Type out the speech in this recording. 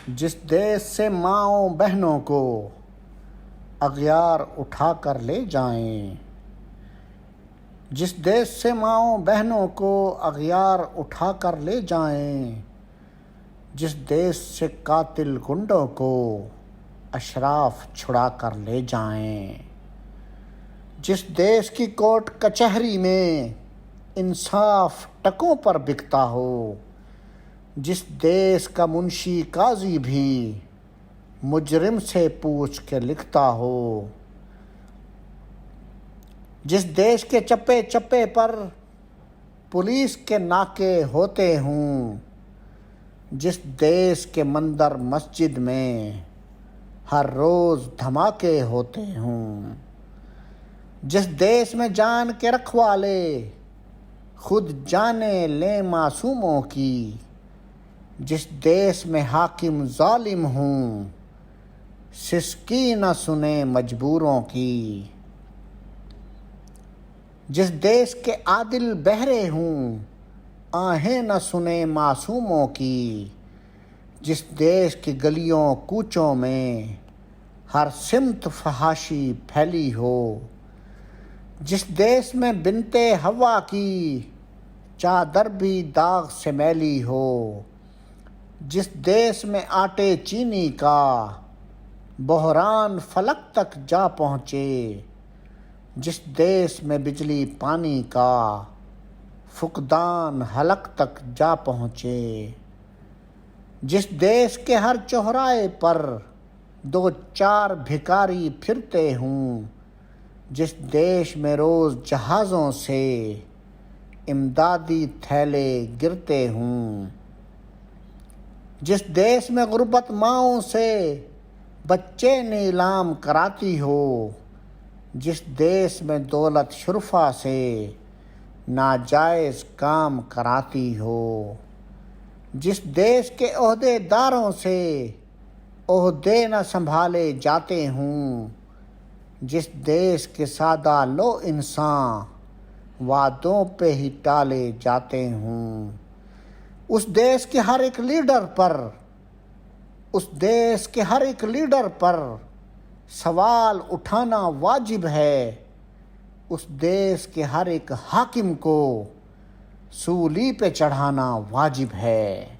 جس دیس سے ماؤں بہنوں کو اغیار اٹھا کر لے جائیں، جس دیس سے ماؤں بہنوں کو اغیار اٹھا کر لے جائیں، جس دیس سے قاتل گنڈوں کو اشراف چھڑا کر لے جائیں، جس دیس کی کورٹ کچہری میں انصاف ٹکوں پر بکتا ہو، جس دیس کا منشی قاضی بھی مجرم سے پوچھ کے لکھتا ہو، جس دیش کے چپے چپے پر پولیس کے ناکے ہوتے ہوں، جس دیس کے مندر مسجد میں ہر روز دھماکے ہوتے ہوں، جس دیس میں جان کے رکھوالے خود جانیں لیں معصوموں کی، جس دیس میں حاکم ظالم ہوں سسکی نہ سنیں مجبوروں کی، جس دیس کے عادل بہرے ہوں آہیں نہ سنیں معصوموں کی، جس دیس کی گلیوں کوچوں میں ہر سمت فحاشی پھیلی ہو، جس دیس میں بنتے حوا کی چادر بھی داغ سے میلی ہو، جس دیس میں آٹے چینی کا بحران فلک تک جا پہنچے، جس دیس میں بجلی پانی کا فقدان حلق تک جا پہنچے، جس دیس کے ہر چوراہے پر دو چار بھکاری پھرتے ہوں، جس دیش میں روز جہازوں سے امدادی تھیلے گرتے ہوں، جس دیس میں غربت ماؤں سے بچے نیلام کراتی ہو، جس دیس میں دولت شرفا سے ناجائز کام کراتی ہو، جس دیس کے عہدے داروں سے عہدے نہ سنبھالے جاتے ہوں، جس دیس کے سادہ لو انسان وعدوں پہ ہی ٹالے جاتے ہوں، اس دیس کے ہر ایک لیڈر پر سوال اٹھانا واجب ہے، اس دیس کے ہر ایک حاکم کو سولی پہ چڑھانا واجب ہے۔